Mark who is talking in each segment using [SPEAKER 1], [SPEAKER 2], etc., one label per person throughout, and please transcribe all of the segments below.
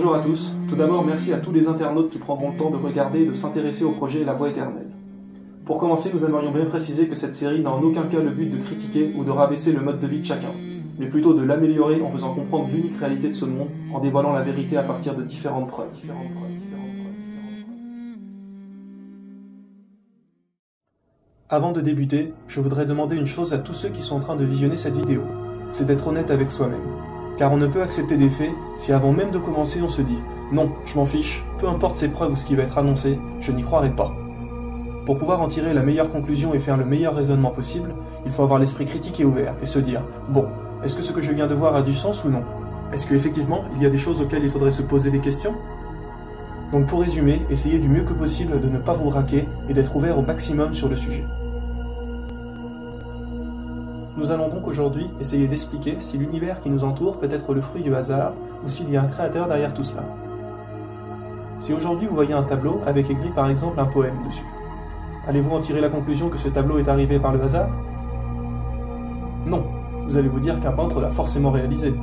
[SPEAKER 1] Bonjour à tous. Tout d'abord, merci à tous les internautes qui prendront le temps de regarder et de s'intéresser au projet La Voie éternelle. Pour commencer, nous aimerions bien préciser que cette série n'a en aucun cas le but de critiquer ou de rabaisser le mode de vie de chacun, mais plutôt de l'améliorer en faisant comprendre l'unique réalité de ce monde, en dévoilant la vérité à partir de différentes preuves. Avant de débuter, je voudrais demander une chose à tous ceux qui sont en train de visionner cette vidéo, c'est d'être honnête avec soi-même. Car on ne peut accepter des faits si avant même de commencer on se dit « Non, je m'en fiche, peu importe ces preuves ou ce qui va être annoncé, je n'y croirai pas ». Pour pouvoir en tirer la meilleure conclusion et faire le meilleur raisonnement possible, il faut avoir l'esprit critique et ouvert et se dire « Bon, est-ce que ce que je viens de voir a du sens ou non? Est-ce qu'effectivement, il y a des choses auxquelles il faudrait se poser des questions ?» Donc pour résumer, essayez du mieux que possible de ne pas vous braquer et d'être ouvert au maximum sur le sujet. Nous allons donc aujourd'hui essayer d'expliquer si l'univers qui nous entoure peut être le fruit du hasard ou s'il y a un créateur derrière tout cela. Si aujourd'hui vous voyez un tableau avec écrit par exemple un poème dessus, allez-vous en tirer la conclusion que ce tableau est arrivé par le hasard? Non, vous allez vous dire qu'un peintre l'a forcément réalisé.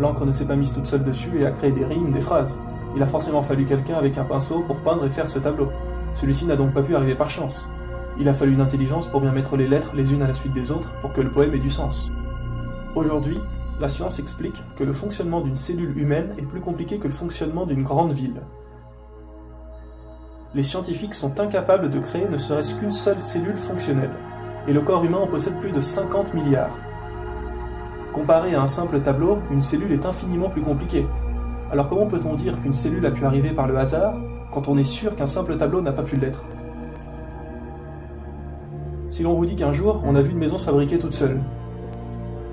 [SPEAKER 1] L'encre ne s'est pas mise toute seule dessus et a créé des rimes, des phrases. Il a forcément fallu quelqu'un avec un pinceau pour peindre et faire ce tableau. Celui-ci n'a donc pas pu arriver par chance. Il a fallu une intelligence pour bien mettre les lettres les unes à la suite des autres pour que le poème ait du sens. Aujourd'hui, la science explique que le fonctionnement d'une cellule humaine est plus compliqué que le fonctionnement d'une grande ville. Les scientifiques sont incapables de créer ne serait-ce qu'une seule cellule fonctionnelle, et le corps humain en possède plus de 50 milliards. Comparé à un simple tableau, une cellule est infiniment plus compliquée. Alors comment peut-on dire qu'une cellule a pu arriver par le hasard, quand on est sûr qu'un simple tableau n'a pas pu l'être? Si l'on vous dit qu'un jour, on a vu une maison se fabriquer toute seule,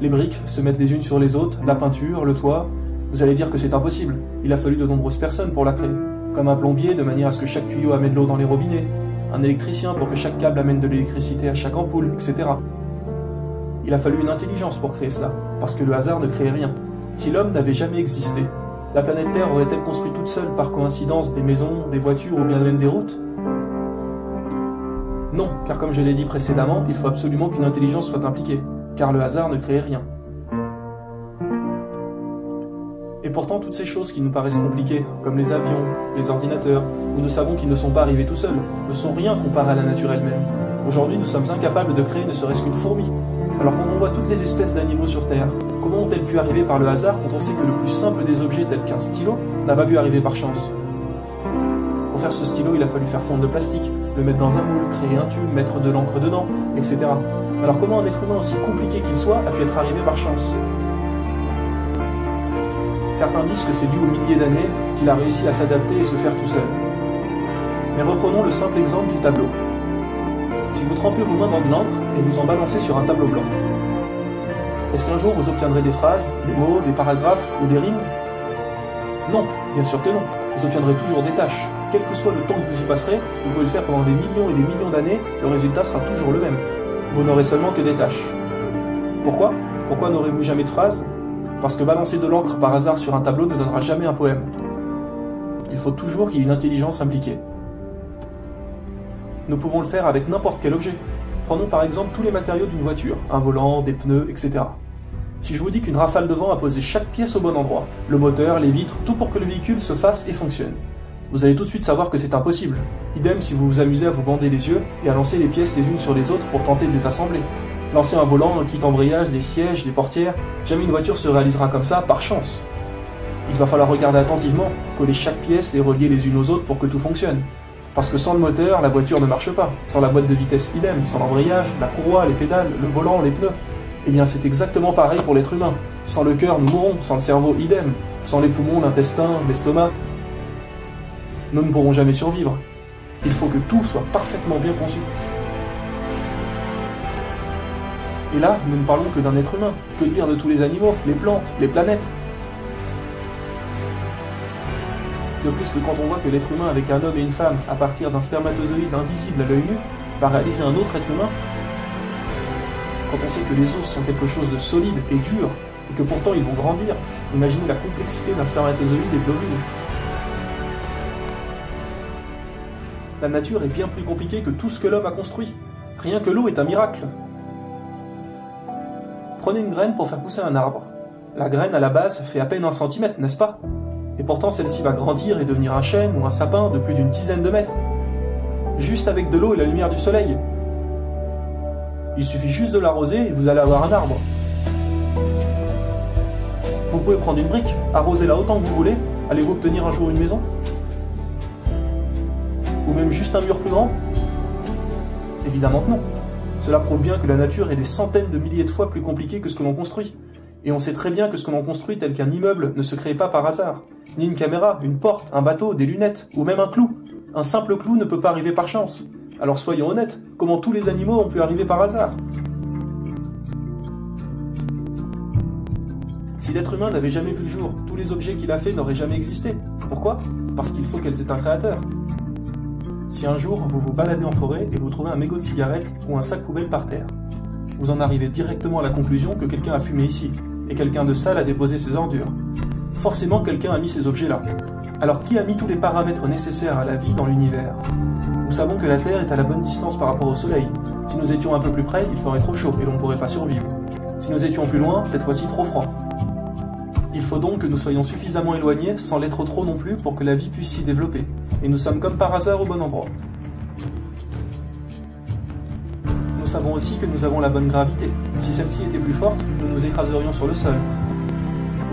[SPEAKER 1] les briques se mettent les unes sur les autres, la peinture, le toit, vous allez dire que c'est impossible. Il a fallu de nombreuses personnes pour la créer, comme un plombier de manière à ce que chaque tuyau amène l'eau dans les robinets, un électricien pour que chaque câble amène de l'électricité à chaque ampoule, etc. Il a fallu une intelligence pour créer cela, parce que le hasard ne crée rien. Si l'homme n'avait jamais existé, la planète Terre aurait-elle construit toute seule par coïncidence des maisons, des voitures ou bien même des routes? Non, car comme je l'ai dit précédemment, il faut absolument qu'une intelligence soit impliquée, car le hasard ne crée rien. Et pourtant, toutes ces choses qui nous paraissent compliquées, comme les avions, les ordinateurs, où nous savons qu'ils ne sont pas arrivés tout seuls, ne sont rien comparé à la nature elle-même. Aujourd'hui, nous sommes incapables de créer ne serait-ce qu'une fourmi. Alors quand on voit toutes les espèces d'animaux sur Terre, comment ont-elles pu arriver par le hasard quand on sait que le plus simple des objets tel qu'un stylo n'a pas pu arriver par chance? Pour faire ce stylo, il a fallu faire fondre de plastique, le mettre dans un moule, créer un tube, mettre de l'encre dedans, etc. Alors comment un être humain aussi compliqué qu'il soit a pu être arrivé par chance? Certains disent que c'est dû aux milliers d'années qu'il a réussi à s'adapter et se faire tout seul. Mais reprenons le simple exemple du tableau. Si vous trempez vos mains dans de l'encre et vous en balancez sur un tableau blanc, est-ce qu'un jour vous obtiendrez des phrases, des mots, des paragraphes ou des rimes? Non, bien sûr que non. Vous obtiendrez toujours des tâches. Quel que soit le temps que vous y passerez, vous pouvez le faire pendant des millions et des millions d'années, le résultat sera toujours le même. Vous n'aurez seulement que des tâches. Pourquoi? Pourquoi n'aurez-vous jamais de phrases? Parce que balancer de l'encre par hasard sur un tableau ne donnera jamais un poème. Il faut toujours qu'il y ait une intelligence impliquée. Nous pouvons le faire avec n'importe quel objet. Prenons par exemple tous les matériaux d'une voiture, un volant, des pneus, etc. Si je vous dis qu'une rafale de vent a posé chaque pièce au bon endroit, le moteur, les vitres, tout pour que le véhicule se fasse et fonctionne, vous allez tout de suite savoir que c'est impossible. Idem si vous vous amusez à vous bander les yeux et à lancer les pièces les unes sur les autres pour tenter de les assembler. Lancer un volant, un kit embrayage, des sièges, des portières, jamais une voiture se réalisera comme ça par chance. Il va falloir regarder attentivement, coller chaque pièce et relier les unes aux autres pour que tout fonctionne. Parce que sans le moteur, la voiture ne marche pas. Sans la boîte de vitesse idem, sans l'embrayage, la courroie, les pédales, le volant, les pneus. Eh bien c'est exactement pareil pour l'être humain. Sans le cœur, nous mourrons, sans le cerveau idem. Sans les poumons, l'intestin, l'estomac. Nous ne pourrons jamais survivre. Il faut que tout soit parfaitement bien conçu. Et là, nous ne parlons que d'un être humain. Que dire de tous les animaux, les plantes, les planètes? De plus que quand on voit que l'être humain avec un homme et une femme, à partir d'un spermatozoïde invisible à l'œil nu, va réaliser un autre être humain, quand on sait que les os sont quelque chose de solide et dur, et que pourtant ils vont grandir, imaginez la complexité d'un spermatozoïde et de l'ovule. La nature est bien plus compliquée que tout ce que l'homme a construit. Rien que l'eau est un miracle. Prenez une graine pour faire pousser un arbre. La graine à la base fait à peine 1 centimètre, n'est-ce pas? Et pourtant celle-ci va grandir et devenir un chêne ou un sapin de plus d'une dizaine de mètres. Juste avec de l'eau et la lumière du soleil. Il suffit juste de l'arroser et vous allez avoir un arbre. Vous pouvez prendre une brique, arroser-la autant que vous voulez, allez-vous obtenir un jour une maison? Ou même juste un mur plus grand? Évidemment que non. Cela prouve bien que la nature est des centaines de milliers de fois plus compliquée que ce que l'on construit. Et on sait très bien que ce que l'on construit tel qu'un immeuble ne se crée pas par hasard. Ni une caméra, une porte, un bateau, des lunettes, ou même un clou. Un simple clou ne peut pas arriver par chance. Alors soyons honnêtes, comment tous les animaux ont pu arriver par hasard? Si l'être humain n'avait jamais vu le jour, tous les objets qu'il a faits n'auraient jamais existé. Pourquoi? Parce qu'il faut qu'elles aient un créateur. Si un jour vous vous baladez en forêt et vous trouvez un mégot de cigarette ou un sac poubelle par terre, vous en arrivez directement à la conclusion que quelqu'un a fumé ici, et quelqu'un de sale a déposé ses ordures. Forcément quelqu'un a mis ces objets-là. Alors qui a mis tous les paramètres nécessaires à la vie dans l'univers? Nous savons que la Terre est à la bonne distance par rapport au Soleil. Si nous étions un peu plus près, il ferait trop chaud et l'on ne pourrait pas survivre. Si nous étions plus loin, cette fois-ci trop froid. Il faut donc que nous soyons suffisamment éloignés, sans l'être trop non plus, pour que la vie puisse s'y développer. Et nous sommes comme par hasard au bon endroit. Nous savons aussi que nous avons la bonne gravité. Si celle-ci était plus forte, nous nous écraserions sur le sol.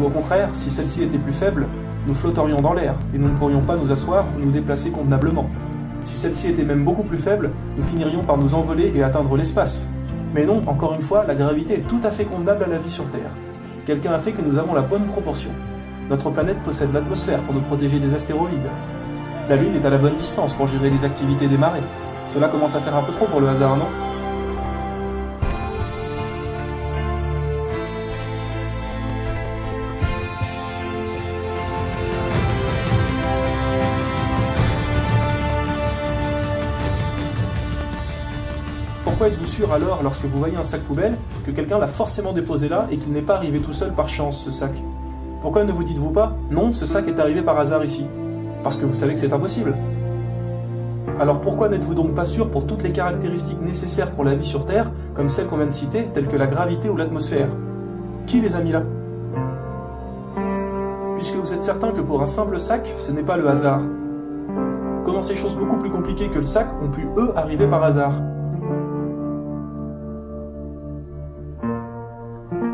[SPEAKER 1] Ou au contraire, si celle-ci était plus faible, nous flotterions dans l'air, et nous ne pourrions pas nous asseoir ou nous déplacer convenablement. Si celle-ci était même beaucoup plus faible, nous finirions par nous envoler et atteindre l'espace. Mais non, encore une fois, la gravité est tout à fait convenable à la vie sur Terre. Quelqu'un a fait que nous avons la bonne proportion. Notre planète possède l'atmosphère pour nous protéger des astéroïdes. La Lune est à la bonne distance pour gérer les activités des marées. Cela commence à faire un peu trop pour le hasard, non? Pourquoi êtes-vous sûr alors, lorsque vous voyez un sac poubelle, que quelqu'un l'a forcément déposé là et qu'il n'est pas arrivé tout seul par chance, ce sac? Pourquoi ne vous dites-vous pas, non, ce sac est arrivé par hasard ici? Parce que vous savez que c'est impossible. Alors pourquoi n'êtes-vous donc pas sûr pour toutes les caractéristiques nécessaires pour la vie sur Terre, comme celles qu'on vient de citer, telles que la gravité ou l'atmosphère? Qui les a mis là? Puisque vous êtes certain que pour un simple sac, ce n'est pas le hasard. Comment ces choses beaucoup plus compliquées que le sac ont pu, eux, arriver par hasard?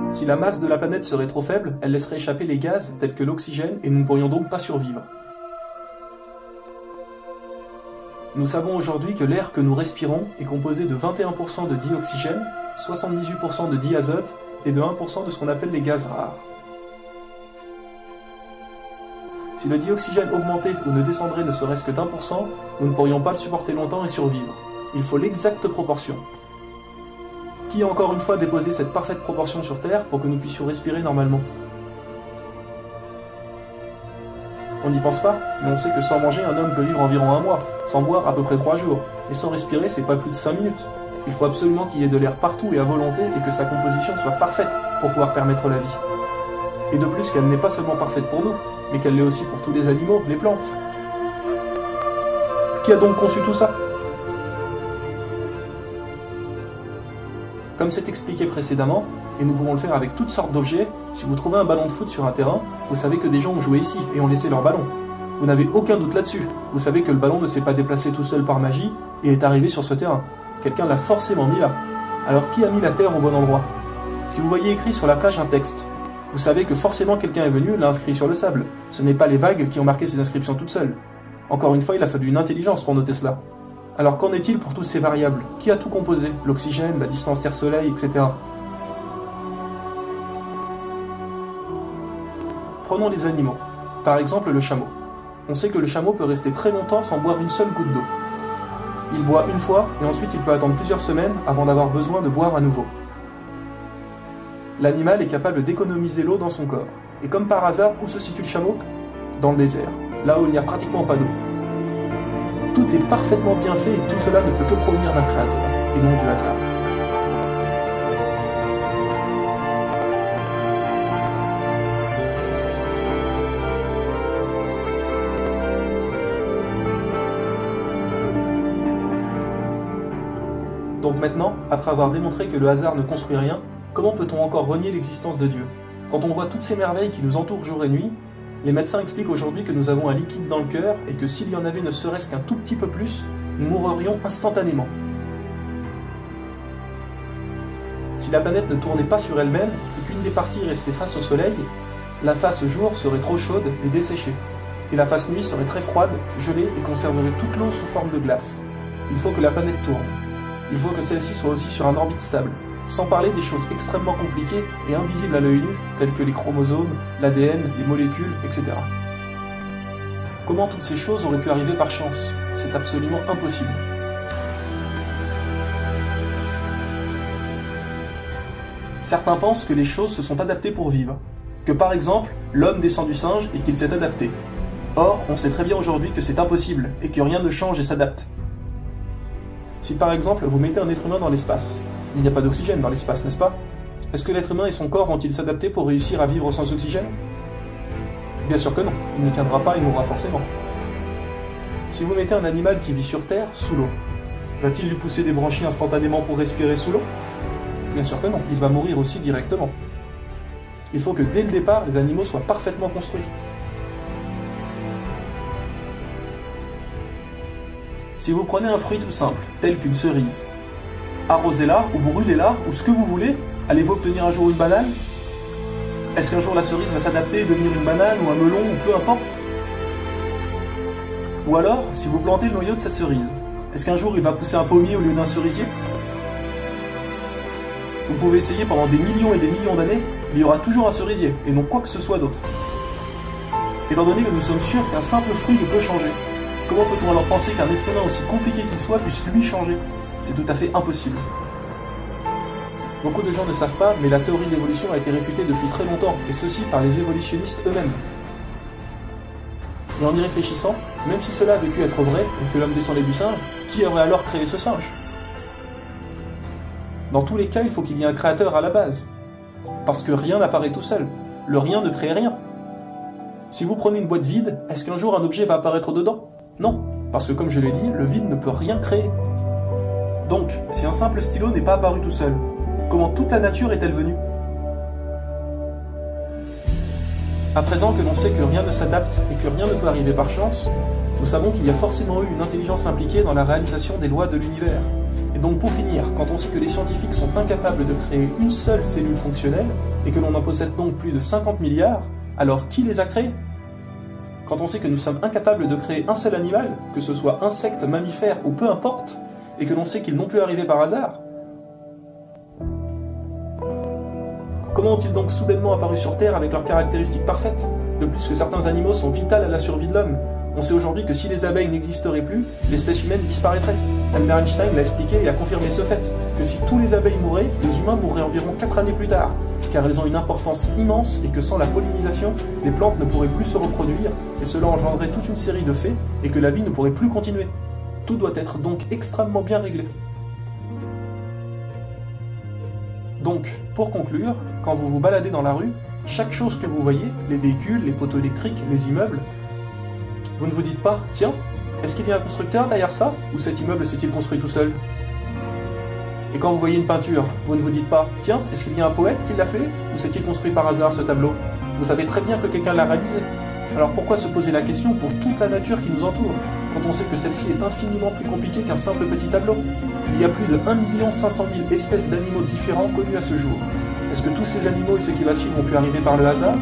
[SPEAKER 1] Si la masse de la planète serait trop faible, elle laisserait échapper les gaz tels que l'oxygène et nous ne pourrions donc pas survivre. Nous savons aujourd'hui que l'air que nous respirons est composé de 21% de dioxygène, 78% de diazote et de 1% de ce qu'on appelle les gaz rares. Si le dioxygène augmentait ou ne descendrait ne serait-ce que d'1%, nous ne pourrions pas le supporter longtemps et survivre. Il faut l'exacte proportion. Qui a encore une fois déposé cette parfaite proportion sur Terre pour que nous puissions respirer normalement? On n'y pense pas, mais on sait que sans manger, un homme peut vivre environ 1 mois, sans boire à peu près 3 jours, et sans respirer, c'est pas plus de 5 minutes. Il faut absolument qu'il y ait de l'air partout et à volonté, et que sa composition soit parfaite pour pouvoir permettre la vie. Et de plus qu'elle n'est pas seulement parfaite pour nous, mais qu'elle l'est aussi pour tous les animaux, les plantes. Qui a donc conçu tout ça? Comme c'est expliqué précédemment, et nous pouvons le faire avec toutes sortes d'objets, si vous trouvez un ballon de foot sur un terrain, vous savez que des gens ont joué ici et ont laissé leur ballon. Vous n'avez aucun doute là-dessus. Vous savez que le ballon ne s'est pas déplacé tout seul par magie et est arrivé sur ce terrain. Quelqu'un l'a forcément mis là. Alors qui a mis la terre au bon endroit? Si vous voyez écrit sur la plage un texte, vous savez que forcément quelqu'un est venu et l'a inscrit sur le sable. Ce n'est pas les vagues qui ont marqué ces inscriptions toutes seules. Encore une fois, il a fallu une intelligence pour noter cela. Alors qu'en est-il pour toutes ces variables? Qui a tout composé? L'oxygène, la distance Terre-Soleil, etc. Prenons les animaux. Par exemple le chameau. On sait que le chameau peut rester très longtemps sans boire une seule goutte d'eau. Il boit une fois et ensuite il peut attendre plusieurs semaines avant d'avoir besoin de boire à nouveau. L'animal est capable d'économiser l'eau dans son corps. Et comme par hasard, où se situe le chameau? Dans le désert, là où il n'y a pratiquement pas d'eau. Tout est parfaitement bien fait et tout cela ne peut que provenir d'un créateur, et non du hasard. Donc maintenant, après avoir démontré que le hasard ne construit rien, comment peut-on encore renier l'existence de Dieu? Quand on voit toutes ces merveilles qui nous entourent jour et nuit, les médecins expliquent aujourd'hui que nous avons un liquide dans le cœur et que s'il y en avait ne serait-ce qu'un tout petit peu plus, nous mourrions instantanément. Si la planète ne tournait pas sur elle-même et qu'une des parties restait face au Soleil, la face jour serait trop chaude et desséchée, et la face nuit serait très froide, gelée et conserverait toute l'eau sous forme de glace. Il faut que la planète tourne. Il faut que celle-ci soit aussi sur un orbite stable, sans parler des choses extrêmement compliquées et invisibles à l'œil nu, telles que les chromosomes, l'ADN, les molécules, etc. Comment toutes ces choses auraient pu arriver par chance? C'est absolument impossible. Certains pensent que les choses se sont adaptées pour vivre, que par exemple, l'homme descend du singe et qu'il s'est adapté. Or, on sait très bien aujourd'hui que c'est impossible et que rien ne change et s'adapte. Si par exemple, vous mettez un être humain dans l'espace, il n'y a pas d'oxygène dans l'espace, n'est-ce pas? Est-ce que l'être humain et son corps vont-ils s'adapter pour réussir à vivre sans oxygène? Bien sûr que non, il ne tiendra pas et mourra forcément. Si vous mettez un animal qui vit sur Terre, sous l'eau, va-t-il lui pousser des branchies instantanément pour respirer sous l'eau? Bien sûr que non, il va mourir aussi directement. Il faut que dès le départ, les animaux soient parfaitement construits. Si vous prenez un fruit tout simple, tel qu'une cerise, arrosez-la ou brûlez-la ou ce que vous voulez, allez-vous obtenir un jour une banane? Est-ce qu'un jour la cerise va s'adapter et devenir une banane ou un melon ou peu importe? Ou alors, si vous plantez le noyau de cette cerise, est-ce qu'un jour il va pousser un pommier au lieu d'un cerisier? Vous pouvez essayer pendant des millions et des millions d'années, il y aura toujours un cerisier, et non quoi que ce soit d'autre. Étant donné que nous sommes sûrs qu'un simple fruit ne peut changer, comment peut-on alors penser qu'un être humain aussi compliqué qu'il soit puisse lui changer? C'est tout à fait impossible. Beaucoup de gens ne savent pas, mais la théorie de l'évolution a été réfutée depuis très longtemps, et ceci par les évolutionnistes eux-mêmes. Et en y réfléchissant, même si cela avait pu être vrai, et que l'homme descendait du singe, qui aurait alors créé ce singe? Dans tous les cas, il faut qu'il y ait un créateur à la base. Parce que rien n'apparaît tout seul. Le rien ne crée rien. Si vous prenez une boîte vide, est-ce qu'un jour un objet va apparaître dedans? Non, parce que comme je l'ai dit, le vide ne peut rien créer. Donc, si un simple stylo n'est pas apparu tout seul, comment toute la nature est-elle venue? À présent que l'on sait que rien ne s'adapte et que rien ne peut arriver par chance, nous savons qu'il y a forcément eu une intelligence impliquée dans la réalisation des lois de l'univers. Et donc pour finir, quand on sait que les scientifiques sont incapables de créer une seule cellule fonctionnelle, et que l'on en possède donc plus de 50 milliards, alors qui les a créés? Quand on sait que nous sommes incapables de créer un seul animal, que ce soit insecte, mammifère ou peu importe, et que l'on sait qu'ils n'ont pu arriver par hasard, comment ont-ils donc soudainement apparu sur Terre avec leurs caractéristiques parfaites? De plus que certains animaux sont vitales à la survie de l'homme. On sait aujourd'hui que si les abeilles n'existeraient plus, l'espèce humaine disparaîtrait. Albert Einstein l'a expliqué et a confirmé ce fait, que si tous les abeilles mouraient, les humains mourraient environ 4 années plus tard, car elles ont une importance immense et que sans la pollinisation, les plantes ne pourraient plus se reproduire, et cela engendrerait toute une série de faits, et que la vie ne pourrait plus continuer. Tout doit être donc extrêmement bien réglé. Donc, pour conclure, quand vous vous baladez dans la rue, chaque chose que vous voyez, les véhicules, les poteaux électriques, les immeubles, vous ne vous dites pas, tiens, est-ce qu'il y a un constructeur derrière ça, ou cet immeuble s'est-il construit tout seul? Et quand vous voyez une peinture, vous ne vous dites pas, tiens, est-ce qu'il y a un poète qui l'a fait, ou s'est-il construit par hasard ce tableau? Vous savez très bien que quelqu'un l'a réalisé. Alors pourquoi se poser la question pour toute la nature qui nous entoure, quand on sait que celle-ci est infiniment plus compliquée qu'un simple petit tableau? Il y a plus de 1 500 000 espèces d'animaux différents connus à ce jour. Est-ce que tous ces animaux et ceux qui va suivre ont pu arriver par le hasard?